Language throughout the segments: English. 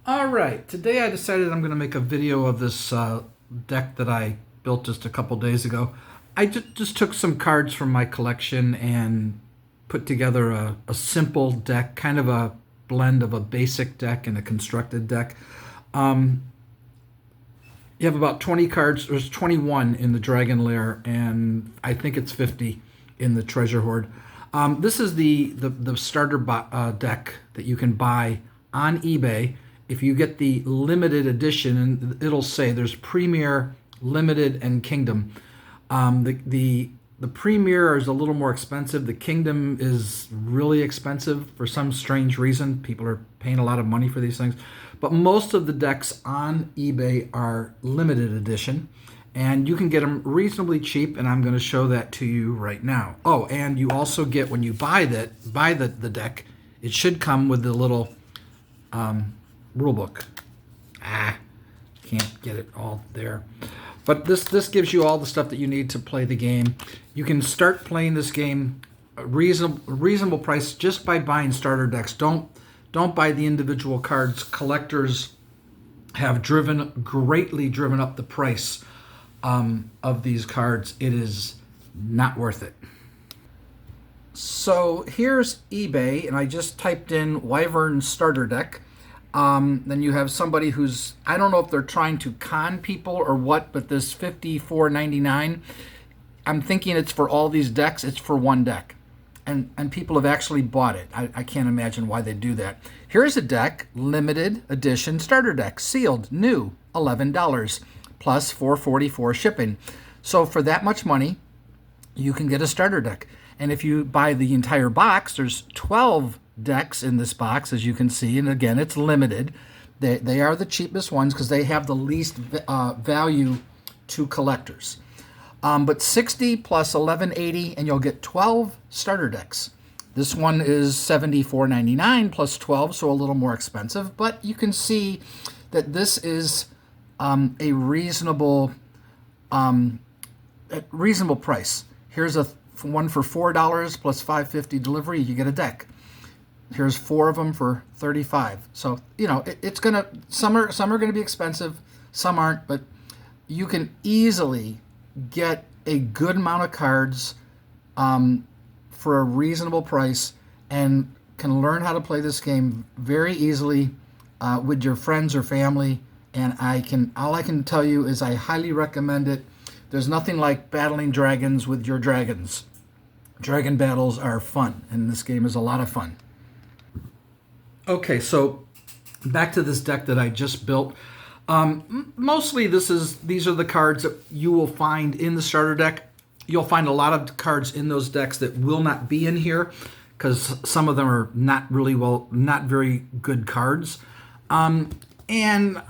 All right, today I decided I'm going to make a video of this deck that I built just a couple days ago. I just took some cards from my collection and put together a simple deck, kind of a blend of a basic deck and a constructed deck. Um, you have about 20 cards. There's 21 in the Dragon Lair, and I think it's 50 in the Treasure Hoard. This is the starter deck that you can buy on eBay. If you get the limited edition, and it'll say there's Premier, Limited, and Kingdom. The Premier is a little more expensive. The Kingdom is really expensive for some strange reason. People are paying a lot of money for these things. But most of the decks on eBay are limited edition, and you can get them reasonably cheap, and I'm going to show that to you right now. Oh, and you also get, when you buy the deck, it should come with the little rule book. Can't get it all there. But this gives you all the stuff that you need to play the game. You can start playing this game a reasonable price just by buying starter decks. Don't buy the individual cards. Collectors have greatly driven up the price of these cards. It is not worth it. So here's eBay, and I just typed in Wyvern starter deck. Then you have somebody who's, I don't know if they're trying to con people or what, but this $54.99, I'm thinking it's for all these decks. It's for one deck. And people have actually bought it. I can't imagine why they do that. Here's a deck, limited edition starter deck, sealed, new, $11, plus $4.44 shipping. So for that much money, you can get a starter deck. And if you buy the entire box, there's 12 decks in this box, as you can see, and again, it's limited. They are the cheapest ones because they have the least value to collectors. But 60 plus 1180, and you'll get 12 starter decks. This one is $74.99 plus 12, so a little more expensive, but you can see that this is a reasonable price. Here's a one for $4 plus $5.50 delivery. You get a deck. Here's 4 of them for $35. So, you know, it's gonna, some are gonna be expensive, some aren't, but you can easily get a good amount of cards for a reasonable price, and can learn how to play this game very easily with your friends or family. And all I can tell you is I highly recommend it. There's nothing like battling dragons with your dragons. Dragon battles are fun, and this game is a lot of fun. Okay, so back to this deck that I just built. Mostly these are the cards that you will find in the starter deck. You'll find a lot of cards in those decks that will not be in here because some of them are not very good cards. And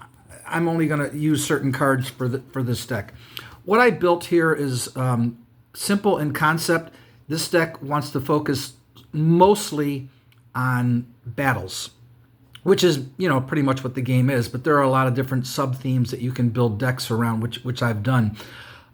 I'm only going to use certain cards for this deck. What I built here is simple in concept. This deck wants to focus mostly on battles, which is, you know, pretty much what the game is, but there are a lot of different sub-themes that you can build decks around, which I've done.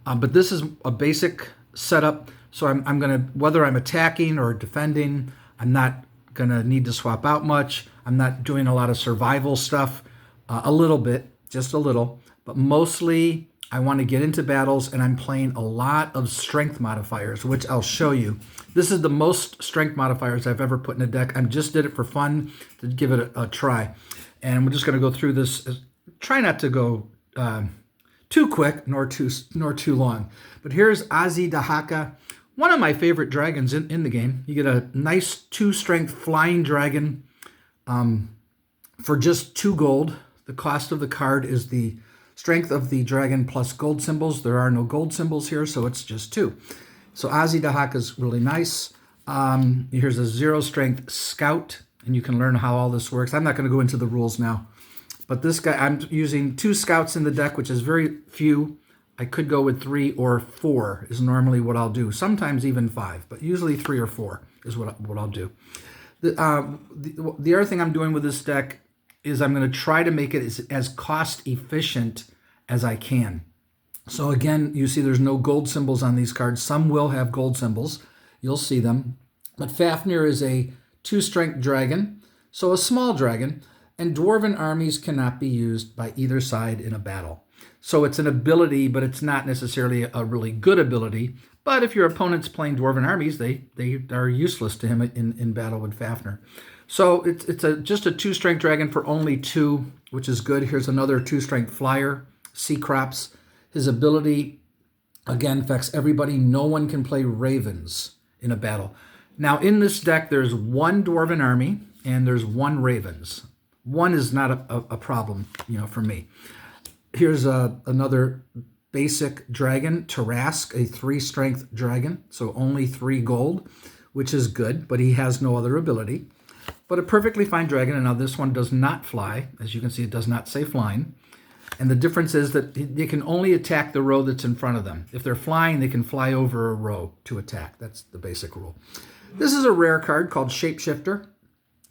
But this is a basic setup, so I'm going to, whether I'm attacking or defending, I'm not going to need to swap out much. I'm not doing a lot of survival stuff, a little bit, just a little, but mostly I want to get into battles, and I'm playing a lot of strength modifiers, which I'll show you. This is the most strength modifiers I've ever put in a deck. I just did it for fun to give it a try. And we're just going to go through this. Try not to go too quick nor too long. But here's Azidahaka, one of my favorite dragons in the game. You get a nice 2-strength flying dragon for just 2 gold. The cost of the card is the strength of the dragon plus gold symbols. There are no gold symbols here, so it's just 2. So Azidahaka is really nice. Here's a 0-strength scout, and you can learn how all this works. I'm not going to go into the rules now. But this guy, I'm using 2 scouts in the deck, which is very few. I could go with 3 or 4 is normally what I'll do. Sometimes even 5, but usually 3 or 4 is what I'll do. The other thing I'm doing with this deck is I'm going to try to make it as cost efficient as I can. So again, you see there's no gold symbols on these cards. Some will have gold symbols. You'll see them. But Fafnir is a 2-strength dragon, so a small dragon. And dwarven armies cannot be used by either side in a battle. So it's an ability, but it's not necessarily a really good ability. But if your opponent's playing dwarven armies, they are useless to him in battle with Fafnir. So it's just a 2-strength dragon for only 2, which is good. Here's another 2-strength flyer, Sea Crops. His ability, again, affects everybody. No one can play ravens in a battle. Now, in this deck, there's 1 dwarven army and there's 1 ravens. 1 is not a problem, for me. Here's another basic dragon, Tarask, a 3-strength dragon, so only 3 gold, which is good, but he has no other ability. But a perfectly fine dragon, and now this one does not fly. As you can see, it does not say flying. And the difference is that they can only attack the row that's in front of them. If they're flying, they can fly over a row to attack. That's the basic rule. This is a rare card called Shapeshifter.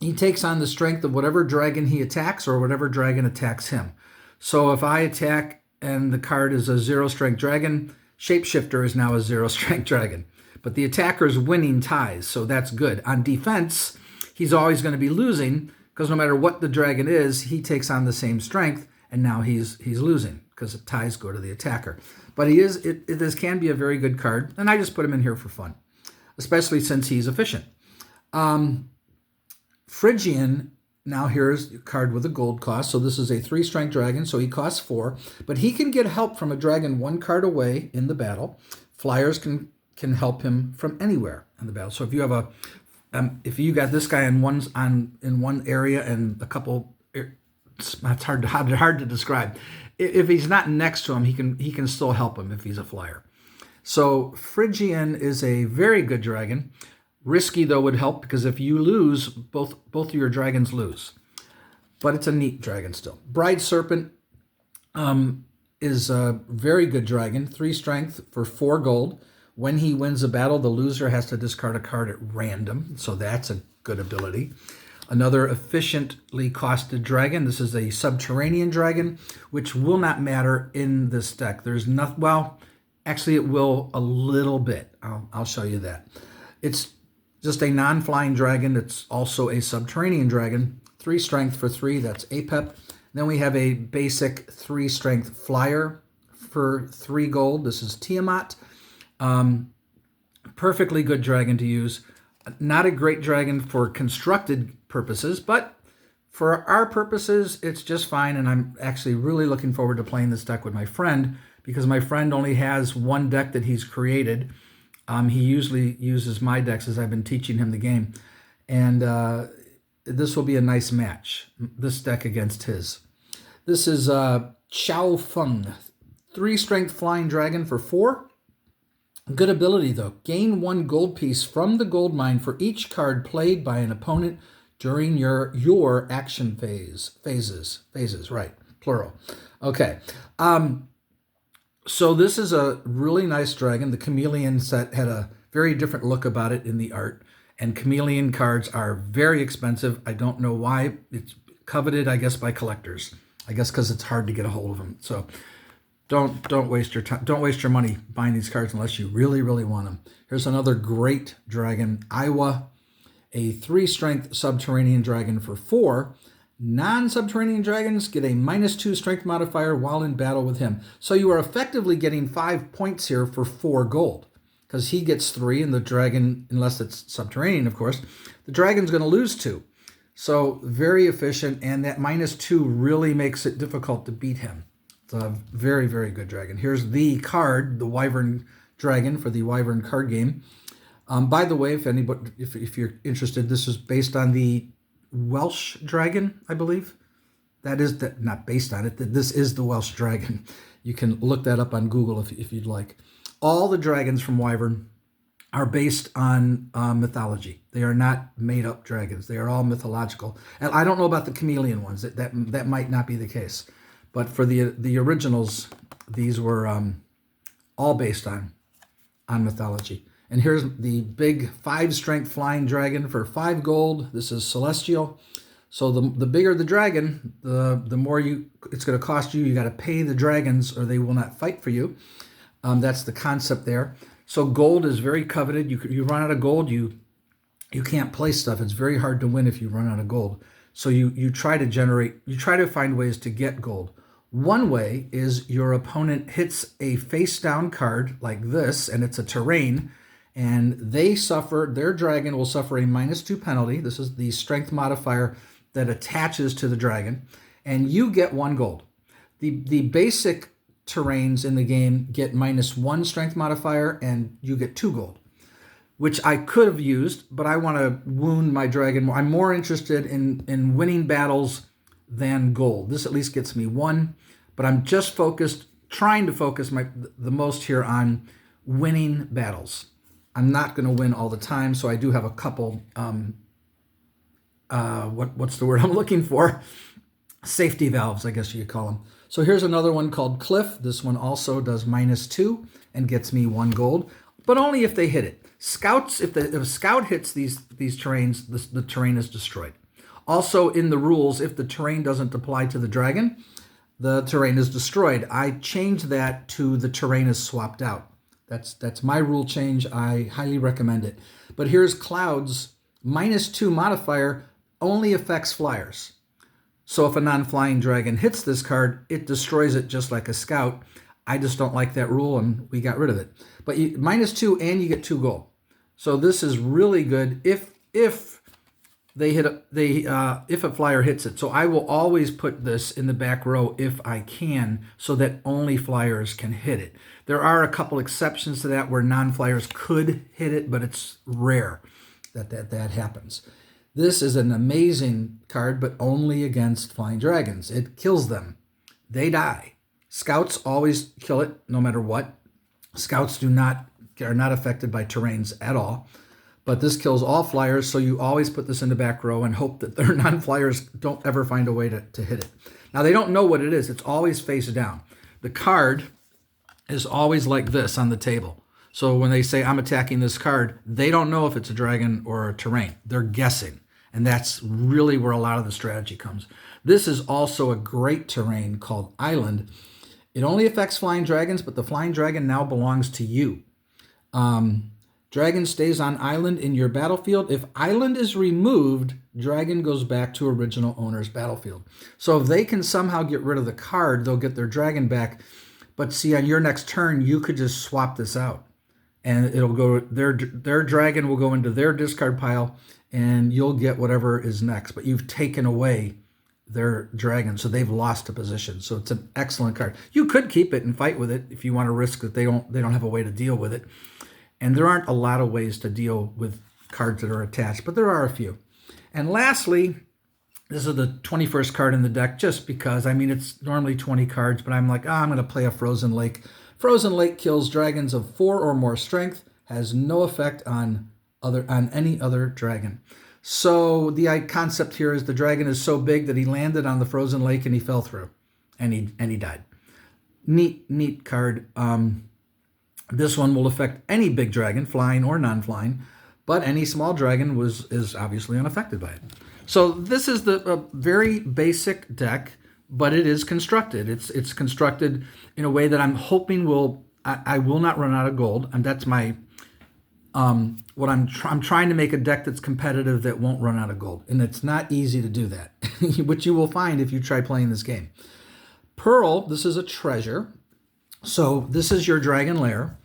He takes on the strength of whatever dragon he attacks or whatever dragon attacks him. So if I attack and the card is a 0-strength dragon, Shapeshifter is now a 0-strength dragon. But the attacker's winning ties, so that's good. On defense, he's always going to be losing because no matter what the dragon is, he takes on the same strength, and now he's losing because the ties go to the attacker. But this can be a very good card, and I just put him in here for fun, especially since he's efficient. Phrygian, now here's a card with a gold cost. So this is a 3-strength dragon, so he costs 4. But he can get help from a dragon 1 card away in the battle. Flyers can help him from anywhere in the battle. So if you have if you got this guy in one area and a couple, it's hard to describe. If he's not next to him, he can still help him if he's a flyer. So Phrygian is a very good dragon. Risky, though, would help because if you lose, both of your dragons lose. But it's a neat dragon still. Bride Serpent is a very good dragon. 3 strength for 4 gold. When he wins a battle, the loser has to discard a card at random. So that's a good ability. Another efficiently costed dragon. This is a subterranean dragon, which will not matter in this deck. There's nothing. Well, actually, it will a little bit. I'll show you that. It's just a non-flying dragon. It's also a subterranean dragon. 3 strength for 3. That's Apep. Then we have a basic 3-strength flyer for 3 gold. This is Tiamat. Perfectly good dragon to use. Not a great dragon for constructed purposes, but for our purposes, it's just fine. And I'm actually really looking forward to playing this deck with my friend because my friend only has 1 deck that he's created. He usually uses my decks as I've been teaching him the game. And this will be a nice match, this deck against his. This is Chao Feng, 3-strength flying dragon for 4. Good ability, though. Gain 1 gold piece from the gold mine for each card played by an opponent during your action phases, right, plural. Okay. So this is a really nice dragon. The Chameleon set had a very different look about it in the art. And Chameleon cards are very expensive. I don't know why. It's coveted, I guess, by collectors. I guess because it's hard to get a hold of them. So don't waste your time. Don't waste your money buying these cards unless you really, really want them. Here's another great dragon, Iowa, a 3-strength subterranean dragon for 4. Non-subterranean dragons get a -2 strength modifier while in battle with him. So you are effectively getting 5 points here for 4 gold. Because he gets 3 and the dragon, unless it's subterranean, of course, the dragon's going to lose 2. So very efficient, and that -2 really makes it difficult to beat him. It's a very, very good dragon. Here's the card, the Wyvern dragon for the Wyvern card game. By the way, if you're interested, this is based on the Welsh dragon, I believe. Not based on it. This is the Welsh dragon. You can look that up on Google if you'd like. All the dragons from Wyvern are based on mythology. They are not made-up dragons. They are all mythological. And I don't know about the chameleon ones. That might not be the case. But for the originals, these were all based on mythology. And here's the big 5-strength flying dragon for 5 gold. This is Celestial. So the bigger the dragon, the more it's going to cost you. You got to pay the dragons or they will not fight for you. That's the concept there. So gold is very coveted. You run out of gold, you can't play stuff. It's very hard to win if you run out of gold. So you try to generate, you try to find ways to get gold. One way is your opponent hits a face down card like this, and it's a terrain, and their dragon will suffer a -2 penalty. This is the strength modifier that attaches to the dragon, and you get 1 gold. The basic terrains in the game get -1 strength modifier, and you get 2 gold, which I could have used, but I want to wound my dragon more. I'm more interested in winning battles than gold. This at least gets me 1, but I'm just trying to focus the most here on winning battles. I'm not going to win all the time, so I do have a couple, what's the word I'm looking for? Safety valves, I guess you could call them. So here's another one called Cliff. This one also does -2 and gets me 1 gold, but only if they hit it. Scouts, if a scout hits these terrains, the terrain is destroyed. Also in the rules, if the terrain doesn't apply to the dragon, the terrain is destroyed. I changed that to the terrain is swapped out. That's my rule change. I highly recommend it. But here's Clouds. -2 modifier only affects flyers. So if a non-flying dragon hits this card, it destroys it just like a scout. I just don't like that rule, and we got rid of it. But -2, and you get 2 gold. So this is really good if if a flyer hits it. So I will always put this in the back row if I can, so that only flyers can hit it. There are a couple exceptions to that where non-flyers could hit it, but it's rare that happens. This is an amazing card, but only against flying dragons. It kills them. They die. Scouts always kill it, no matter what. Scouts are not affected by terrains at all. But this kills all flyers, so you always put this in the back row and hope that their non-flyers don't ever find a way to hit it. Now, they don't know what it is. It's always face down. The card is always like this on the table. So when they say, I'm attacking this card, they don't know if it's a dragon or a terrain. They're guessing. And that's really where a lot of the strategy comes. This is also a great terrain called Island. It only affects flying dragons, but the flying dragon now belongs to you. Dragon stays on island in your battlefield. If island is removed, dragon goes back to original owner's battlefield. So if they can somehow get rid of the card, they'll get their dragon back. But see, on your next turn, you could just swap this out. And it'll go, their dragon will go into their discard pile, and you'll get whatever is next. But you've taken away their dragon, so they've lost a position. So it's an excellent card. You could keep it and fight with it if you want to risk that they don't have a way to deal with it. And there aren't a lot of ways to deal with cards that are attached, but there are a few. And lastly, this is the 21st card in the deck, just because, I mean, it's normally 20 cards, but I'm like, I'm going to play a Frozen Lake. Frozen Lake kills dragons of 4 or more strength, has no effect on any other dragon. So the concept here is the dragon is so big that he landed on the frozen lake and he fell through, and he died. Neat card. This one will affect any big dragon, flying or non-flying, but any small dragon is obviously unaffected by it. So this is a very basic deck, but it is constructed. It's constructed in a way that I'm hoping I will not run out of gold, and that's my what I'm trying to make a deck that's competitive that won't run out of gold, and it's not easy to do that, which you will find if you try playing this game. Pearl, this is a treasure. So this is your dragon lair.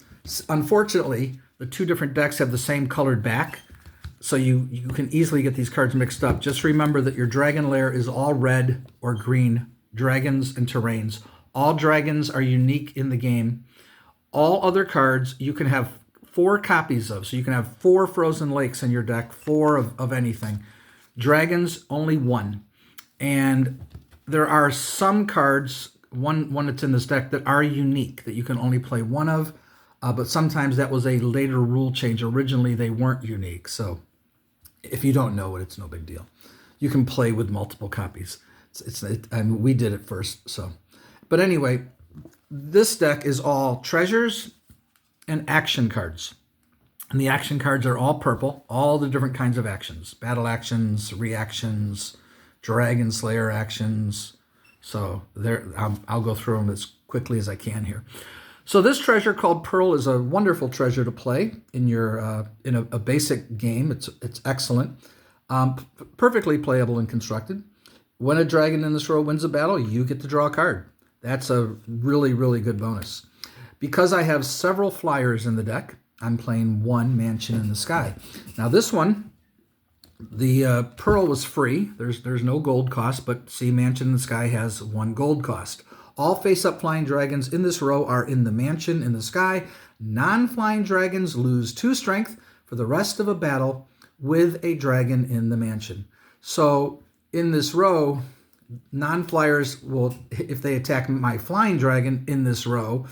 Unfortunately, the two different decks have the same colored back, so you can easily get these cards mixed up. Just remember that your dragon lair is all red or green, dragons and terrains. All dragons are unique in the game. All other cards you can have 4 copies of, so you can have 4 frozen lakes in your deck, 4 of anything. Dragons, only 1. And there are some cards, one that's in this deck, that are unique, that you can only play 1 of, but sometimes that was a later rule change. Originally, they weren't unique, so if you don't know it, it's no big deal. You can play with multiple copies. And we did it first, so. But anyway, this deck is all treasures and action cards. And the action cards are all purple, all the different kinds of actions. Battle actions, reactions, Dragon Slayer actions. So there, I'll go through them as quickly as I can here. So this treasure called Pearl is a wonderful treasure to play in your in a basic game. It's excellent. Perfectly playable and constructed. When a dragon in this row wins a battle, you get to draw a card. That's a really, really good bonus. Because I have several flyers in the deck, I'm playing one Mansion in the Sky. Now this one, the Pearl was free. There's no gold cost, but see, Mansion in the Sky has 1 gold cost. All face-up flying dragons in this row are in the Mansion in the Sky. Non-flying dragons lose 2 strength for the rest of a battle with a dragon in the Mansion. So in this row, non-flyers will, if they attack my flying dragon in this row,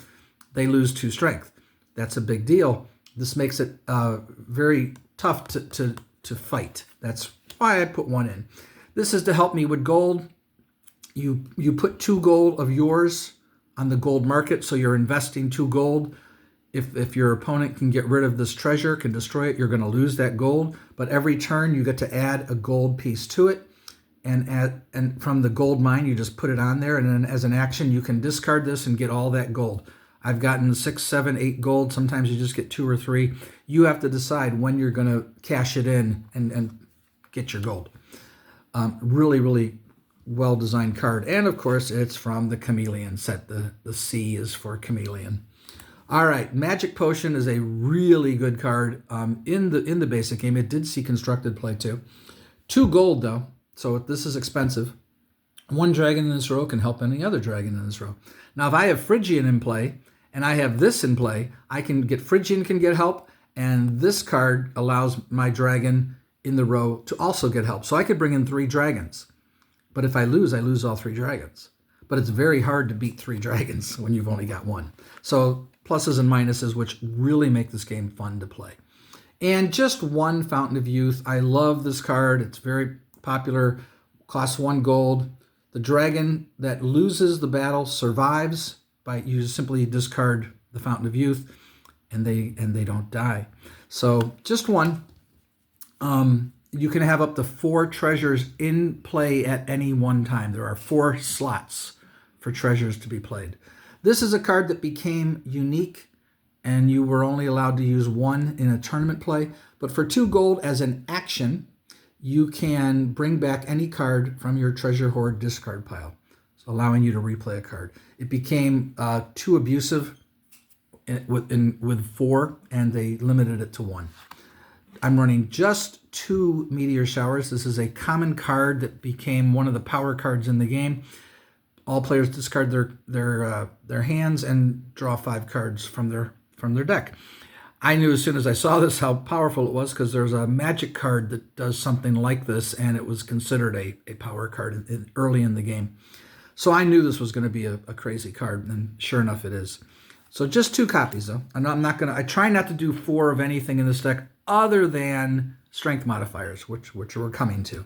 they lose 2 strength. That's a big deal. This makes it very tough to fight. That's why I put 1 in. This is to help me with gold. You put 2 gold of yours on the gold market, so you're investing 2 gold. If your opponent can get rid of this treasure, can destroy it, you're going to lose that gold. But every turn you get to add a gold piece to it. And from the gold mine, you just put it on there. And then as an action, you can discard this and get all that gold. I've gotten 6, 7, 8 gold. Sometimes you just get 2 or 3. You have to decide when you're going to cash it in and get your gold. Really, really well-designed card. And, of course, it's from the Chameleon set. The C is for Chameleon. All right, Magic Potion is a really good card in the basic game. It did see constructed play, too. 2 gold, though, so this is expensive. 1 dragon in this row can help any other dragon in this row. Now, if I have Phrygian in play, and I have this in play, I can get Phrygian can get help, and this card allows my dragon in the row to also get help. So I could bring in 3 dragons. But if I lose all 3 dragons. But it's very hard to beat 3 dragons when you've only got 1. So pluses and minuses, which really make this game fun to play. And just 1 Fountain of Youth. I love this card. It's very popular. Costs 1 gold. The dragon that loses the battle survives. You simply discard the Fountain of Youth, and they don't die. So just 1. You can have up to 4 treasures in play at any one time. There are 4 slots for treasures to be played. This is a card that became unique, and you were only allowed to use 1 in a tournament play. But for 2 gold as an action, you can bring back any card from your treasure hoard discard pile, allowing you to replay a card. It became too abusive with 4, and they limited it to 1. I'm running just 2 Meteor Showers. This is a common card that became one of the power cards in the game. All players discard their hands and draw 5 cards from their deck. I knew as soon as I saw this how powerful it was, because there's a magic card that does something like this, and it was considered a power card early in the game. So I knew this was going to be a crazy card, and sure enough, it is. So just 2 copies, though. I try not to do 4 of anything in this deck other than strength modifiers, which we're coming to.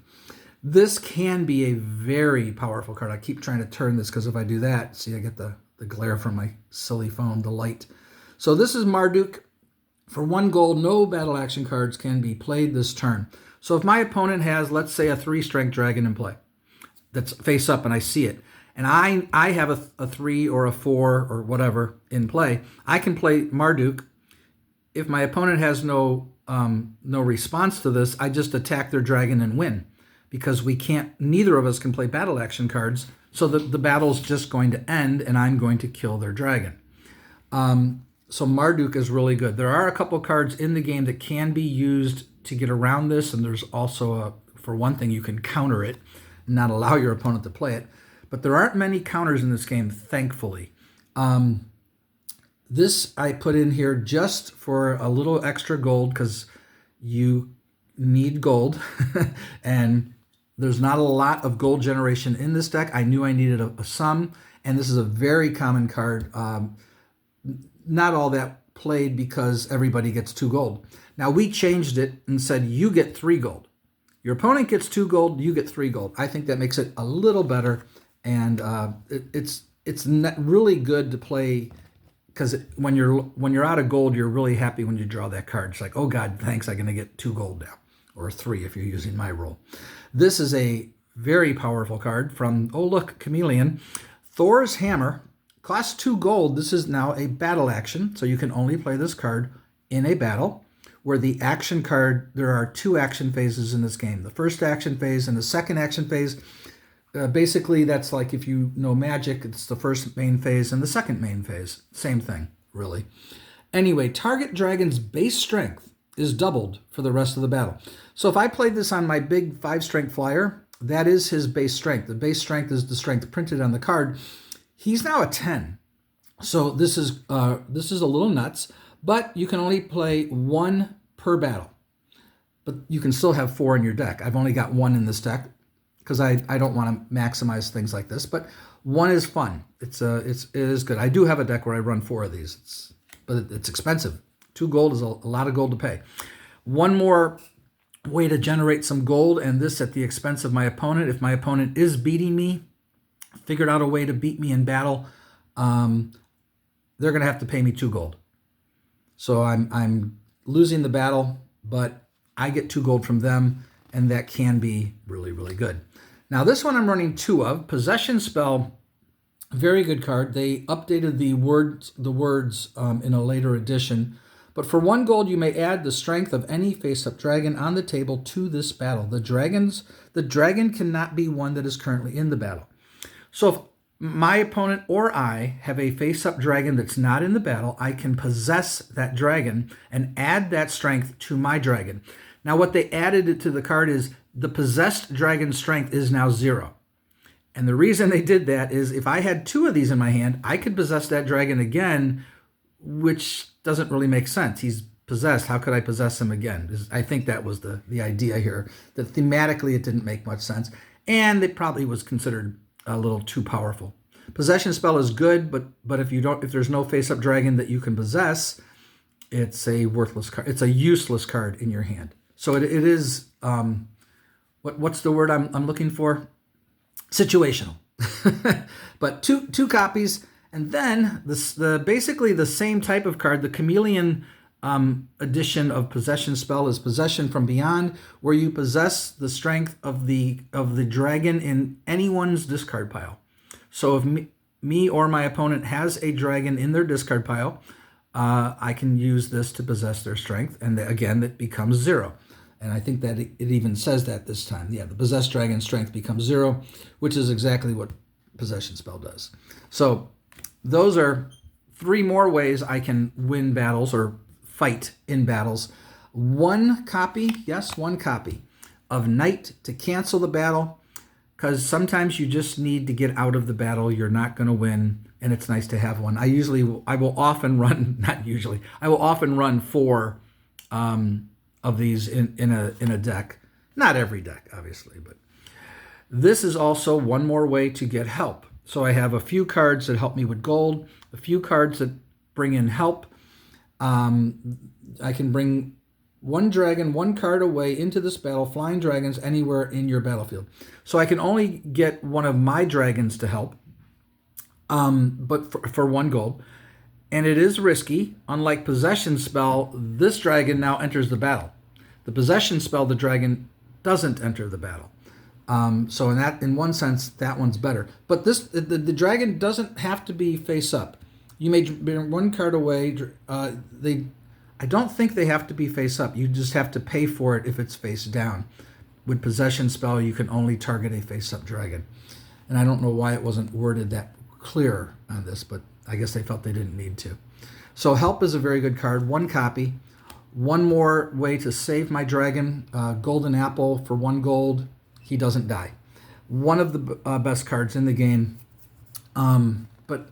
This can be a very powerful card. I keep trying to turn this, because if I do that, see, I get the glare from my silly phone, the light. So this is Marduk. For 1 gold, no battle action cards can be played this turn. So if my opponent has, let's say, a 3 strength dragon in play that's face up and I see it, and I have a 3 or a 4 or whatever in play, I can play Marduk. If my opponent has no response to this, I just attack their dragon and win, because neither of us can play battle action cards, so the battle's just going to end and I'm going to kill their dragon. So Marduk is really good. There are a couple cards in the game that can be used to get around this, and there's also, for one thing, you can counter it and not allow your opponent to play it. But there aren't many counters in this game, thankfully. This I put in here just for a little extra gold, because you need gold, and there's not a lot of gold generation in this deck. I knew I needed a sum, and this is a very common card. Not all that played, because everybody gets 2 gold. Now, we changed it and said you get 3 gold. Your opponent gets 2 gold, you get 3 gold. I think that makes it a little better, and it's really good to play, because when you're out of gold, you're really happy when you draw that card. It's like, oh God, thanks, I'm going to get 2 gold now, or 3 if you're using my rule. This is a very powerful card from, oh look, Chameleon. Thor's Hammer costs 2 gold. This is now a battle action, so you can only play this card in a battle. where the action card, there are 2 action phases in this game. The first action phase and the second action phase. Basically, that's like if you know Magic, it's the first main phase and the second main phase. Same thing, really. Anyway, target dragon's base strength is doubled for the rest of the battle. So if I played this on my big 5-strength flyer, that is his base strength. The base strength is the strength printed on the card. He's now a 10. So this is a little nuts, but you can only play 1 per battle. But you can still have 4 in your deck. I've only got 1 in this deck because I don't want to maximize things like this, but 1 is fun. It is good. I do have a deck where I run 4 of these, but it's expensive. 2 gold is a lot of gold to pay. One more way to generate some gold, and this at the expense of my opponent. If my opponent is beating me, figured out a way to beat me in battle, they're going to have to pay me 2 gold. So I'm losing the battle, but I get 2 gold from them, and that can be really, really good. Now this one I'm running 2 of. Possession Spell, very good card. They updated the words in a later edition. But for 1 gold, you may add the strength of any face-up dragon on the table to this battle. The dragon cannot be one that is currently in the battle. So if my opponent or I have a face-up dragon that's not in the battle, I can possess that dragon and add that strength to my dragon. Now what they added to the card is the possessed dragon's strength is now 0. And the reason they did that is if I had 2 of these in my hand, I could possess that dragon again, which doesn't really make sense. He's possessed. How could I possess him again? I think that was the idea here, that thematically it didn't make much sense. And it probably was considered a little too powerful. Possession Spell is good, but if there's no face-up dragon that you can possess, it's a worthless card. It's a useless card in your hand. So it is, what's the word I'm looking for? Situational. But two copies. And then basically the same type of card, the Chameleon edition of Possession Spell is Possession from Beyond, where you possess the strength of the dragon in anyone's discard pile. So if me or my opponent has a dragon in their discard pile, I can use this to possess their strength, and again, it becomes 0. And I think that it even says that this time. Yeah, the possessed dragon strength becomes 0, which is exactly what Possession Spell does. So those are 3 more ways I can win battles or fight in battles. 1 copy, yes, 1 copy of Knight to cancel the battle, because sometimes you just need to get out of the battle. You're not going to win, and it's nice to have one. I will often run 4 of these in a deck. Not every deck, obviously, but this is also one more way to get help. So I have a few cards that help me with gold, a few cards that bring in help. I can bring 1 dragon, 1 card away into this battle, flying dragons anywhere in your battlefield. So I can only get one of my dragons to help, but for 1 gold. And it is risky. Unlike Possession Spell, this dragon now enters the battle. The Possession Spell, the dragon doesn't enter the battle. So in one sense, that one's better. But the dragon doesn't have to be face up. You may bring 1 card away. I don't think they have to be face up. You just have to pay for it if it's face down. With Possession Spell, you can only target a face up dragon. And I don't know why it wasn't worded that clear on this, but I guess they felt they didn't need to. So Help is a very good card. 1 copy. 1 more way to save my dragon. Golden Apple for 1 gold. He doesn't die. One of the best cards in the game, but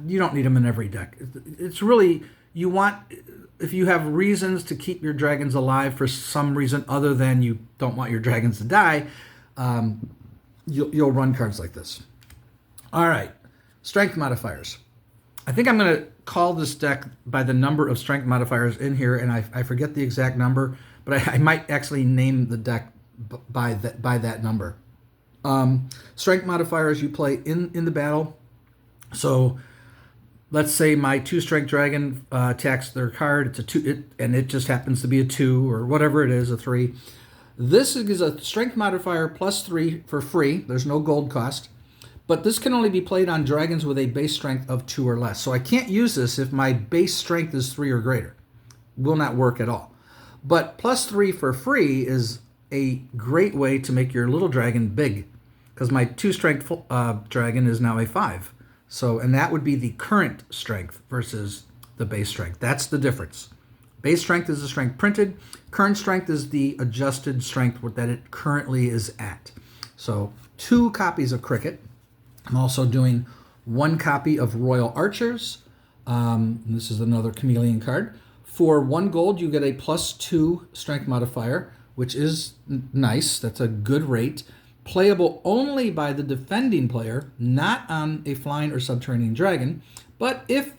you don't need them in every deck. It's really, if you have reasons to keep your dragons alive for some reason other than you don't want your dragons to die, you'll run cards like this. All right, strength modifiers. I think I'm going to call this deck by the number of strength modifiers in here, and I forget the exact number, but I might actually name the deck by that number. Strength modifiers you play in the battle. So let's say my 2 strength dragon attacks their card. It's a 2, and it just happens to be a 2 or whatever it is, a 3. This is a strength modifier plus 3 for free. There's no gold cost. But this can only be played on dragons with a base strength of 2 or less. So I can't use this if my base strength is 3 or greater. Will not work at all. But +3 for free is a great way to make your little dragon big, because my 2 strength dragon is now a 5. So, and that would be the current strength versus the base strength. That's the difference. Base strength is the strength printed. Current strength is the adjusted strength that it currently is at. So 2 copies of Cricket. I'm also doing 1 copy of Royal Archers. This is another chameleon card. For 1 gold, you get a +2 strength modifier, which is nice. That's a good rate. Playable only by the defending player, not on a flying or subterranean dragon. But if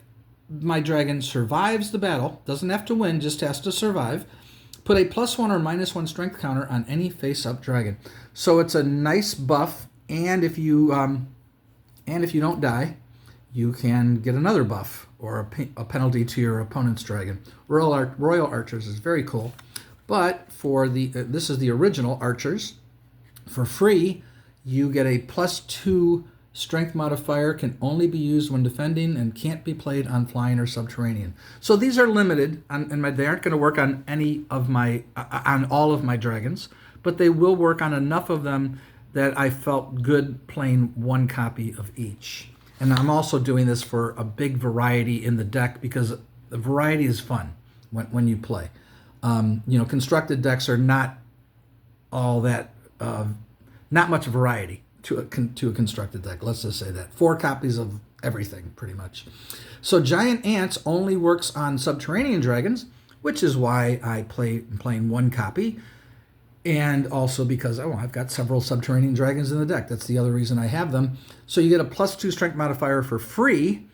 my dragon survives the battle, doesn't have to win, just has to survive, put a +1 or -1 strength counter on any face-up dragon. So it's a nice buff, and if you don't die, you can get another buff or a penalty to your opponent's dragon. Royal Archers is very cool, but for this is the original Archers. For free, you get a +2 strength modifier, can only be used when defending, and can't be played on flying or subterranean. So these are limited, and they aren't going to work on on all of my dragons, but they will work on enough of them that I felt good playing 1 copy of each. And I'm also doing this for a big variety in the deck, because the variety is fun when you play. Constructed decks are not all that, not much variety to a constructed deck. Let's just say that. 4 copies of everything, pretty much. So Giant Ants only works on subterranean dragons, which is why I'm playing 1 copy. And also because, I've got several subterranean dragons in the deck. That's the other reason I have them. So you get a +2 strength modifier for free,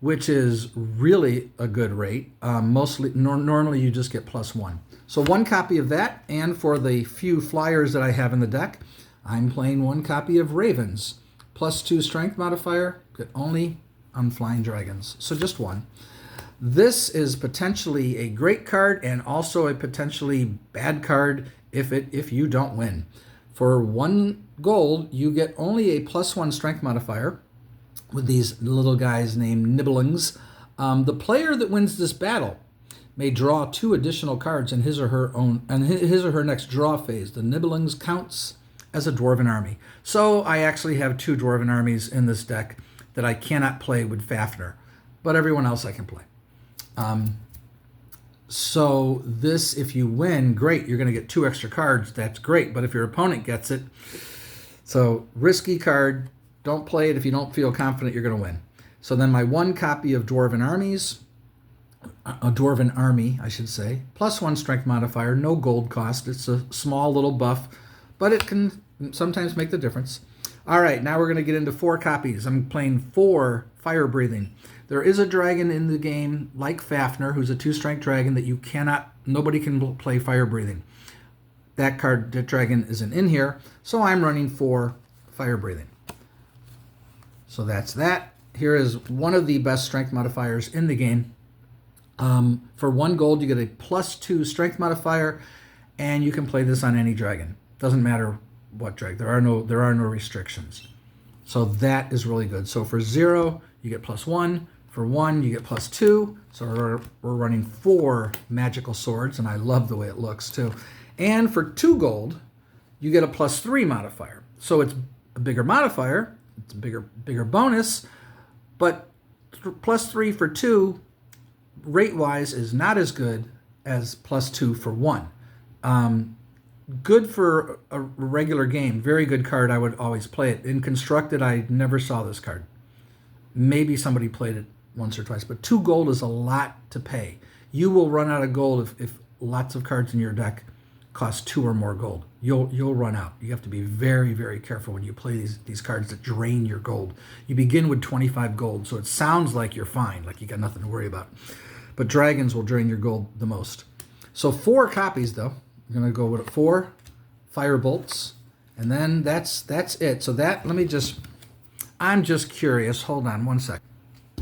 which is really a good rate. Normally you just get +1. So 1 copy of that, and for the few flyers that I have in the deck, I'm playing 1 copy of Ravens. +2 strength modifier, but only on flying dragons. So just 1. This is potentially a great card and also a potentially bad card if you don't win. For 1 gold, you get only a +1 strength modifier with these little guys named Nibblings. The player that wins this battle may draw 2 additional cards in his or her next draw phase. The Nibblings counts as a Dwarven army. So I actually have 2 Dwarven armies in this deck that I cannot play with Fafnir, but everyone else I can play. So this, if you win, great, you're going to get 2 extra cards. That's great, but if your opponent gets it, so risky card, don't play it if you don't feel confident you're going to win. So then my 1 copy of Dwarven Armies, a Dwarven Army, I should say, +1 strength modifier, no gold cost. It's a small little buff, but it can sometimes make the difference. All right, now we're going to get into 4 copies. I'm playing 4 Fire Breathing. There is a dragon in the game, like Fafnir, who's a 2-strength dragon that nobody can play Fire Breathing. That dragon isn't in here, so I'm running 4 Fire Breathing. So that's that. Here is one of the best strength modifiers in the game. For 1 gold, you get a +2 strength modifier, and you can play this on any dragon. Doesn't matter what dragon. There are no restrictions. So that is really good. So for 0, you get +1. For 1, you get +2. So we're running 4 magical swords, and I love the way it looks too. And for 2 gold, you get a +3 modifier. So it's a bigger modifier. It's a bigger bonus, but +3 for 2, rate-wise, is not as good as +2 for 1. Good for a regular game. Very good card. I would always play it. In Constructed, I never saw this card. Maybe somebody played it once or twice, but 2 gold is a lot to pay. You will run out of gold if lots of cards in your deck cost 2 or more gold. You'll run out. You have to be very, very careful when you play these cards that drain your gold. You begin with 25 gold, so it sounds like you're fine, like you got nothing to worry about. But dragons will drain your gold the most. So 4 copies, though. I'm going to go with 4 fire bolts, and then that's it. So I'm just curious. Hold on one sec.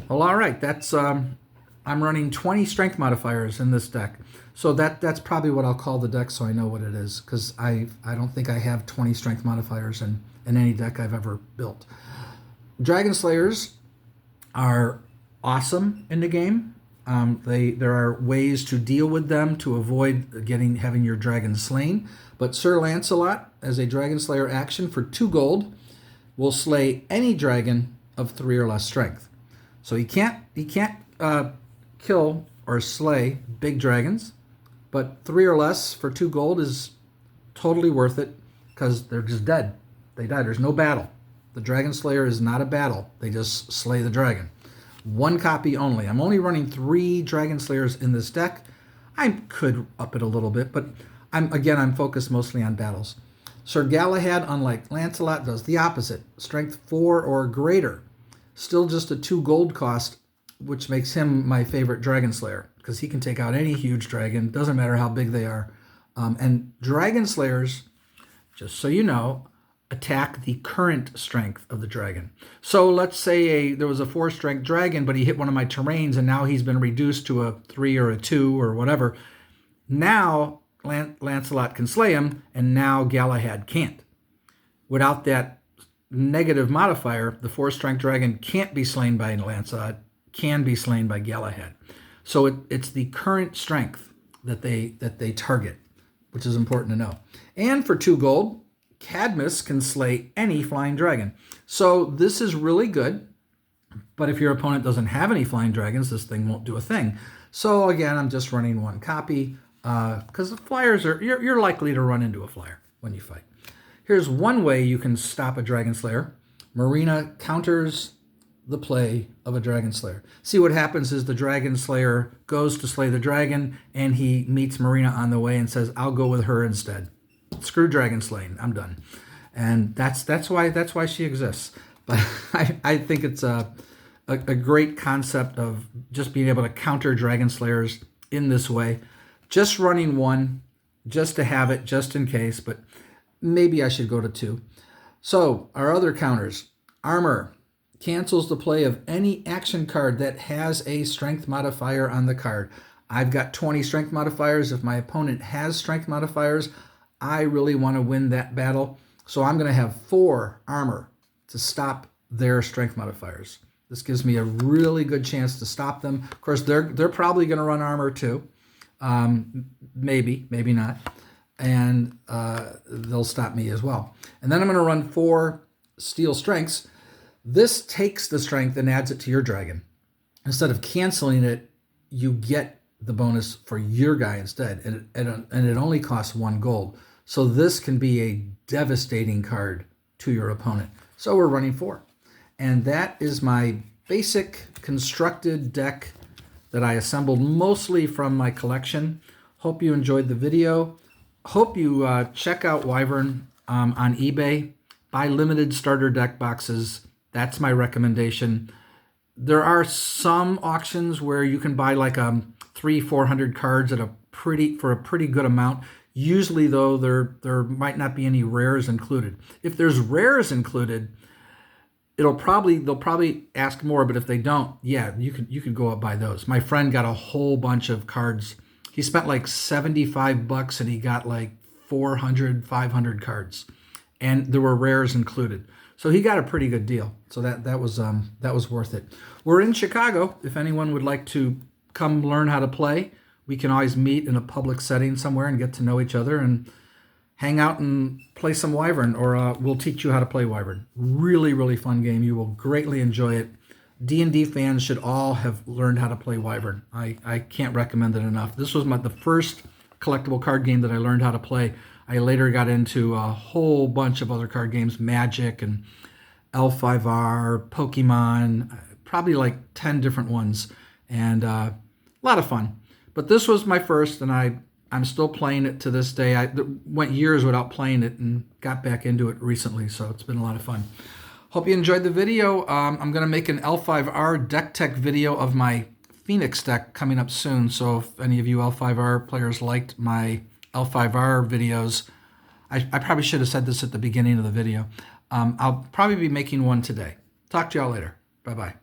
Well, all right. That's I'm running 20 strength modifiers in this deck. So that's probably what I'll call the deck, so I know what it is, because I don't think I have 20 strength modifiers in any deck I've ever built. Dragon Slayers are awesome in the game. There are ways to deal with them to avoid having your dragon slain. But Sir Lancelot, as a Dragon Slayer action for 2 gold, will slay any dragon of 3 or less strength. So he can't kill or slay big dragons, but 3 or less for 2 gold is totally worth it because they're just dead. They die. There's no battle. The Dragon Slayer is not a battle. They just slay the dragon. 1 copy only. I'm only running 3 Dragon Slayers in this deck. I could up it a little bit, but I'm focused mostly on battles. Sir Galahad, unlike Lancelot, does the opposite. Strength 4 or greater. Still just a 2 gold cost, which makes him my favorite Dragon Slayer, because he can take out any huge dragon, doesn't matter how big they are. And Dragon Slayers, just so you know, attack the current strength of the dragon. So let's say there was a 4 strength dragon, but he hit one of my terrains, and now he's been reduced to a 3 or a 2 or whatever. Now Lancelot can slay him, and now Galahad can't. Without that negative modifier, the 4 strength dragon can't be slain by Lancelot, can be slain by Galahad. So it's the current strength that they target, which is important to know. And for 2 gold, Cadmus can slay any flying dragon. So this is really good, but if your opponent doesn't have any flying dragons, this thing won't do a thing. So again, I'm just running 1 copy because the flyers you're likely to run into a flyer when you fight. Here's one way you can stop a Dragon Slayer. Marina counters the play of a Dragon Slayer. See, what happens is the Dragon Slayer goes to slay the dragon, and he meets Marina on the way and says, "I'll go with her instead. Screw dragon slaying. I'm done." And that's why she exists. But I think it's a great concept of just being able to counter Dragon Slayers in this way. Just running 1, just to have it, just in case, but maybe I should go to 2. So our other counters. Armor cancels the play of any action card that has a strength modifier on the card. I've got 20 strength modifiers. If my opponent has strength modifiers, I really want to win that battle. So I'm going to have 4 armor to stop their strength modifiers. This gives me a really good chance to stop them. Of course, they're probably going to run armor too. Maybe not. And they'll stop me as well. And then I'm going to run 4 steel strengths. This takes the strength and adds it to your dragon. Instead of canceling it, you get the bonus for your guy instead. And it only costs 1 gold. So this can be a devastating card to your opponent. So we're running 4. And that is my basic constructed deck that I assembled mostly from my collection. Hope you enjoyed the video. Hope you check out Wyvern on eBay. Buy limited starter deck boxes. That's my recommendation. There are some auctions where you can buy like 300-400 cards for a pretty good amount. Usually, though, there might not be any rares included. If there's rares included, they'll probably ask more. But if they don't, yeah, you can go up buy those. My friend got a whole bunch of cards. He spent like $75 and he got like 400, 500 cards, and there were rares included. So he got a pretty good deal. So that was worth it. We're in Chicago. If anyone would like to come learn how to play, we can always meet in a public setting somewhere and get to know each other and hang out and play some Wyvern, or we'll teach you how to play Wyvern. Really, really fun game. You will greatly enjoy it. D&D fans should all have learned how to play Wyvern. I can't recommend it enough. This was the first collectible card game that I learned how to play. I later got into a whole bunch of other card games, Magic and L5R, Pokemon, probably like 10 different ones, and a lot of fun. But this was my first, and I'm still playing it to this day. I went years without playing it and got back into it recently, so it's been a lot of fun. Hope you enjoyed the video. I'm going to make an L5R deck tech video of my Phoenix deck coming up soon, so if any of you L5R players liked my L5R videos, I probably should have said this at the beginning of the video. I'll probably be making one today. Talk to y'all later. Bye-bye.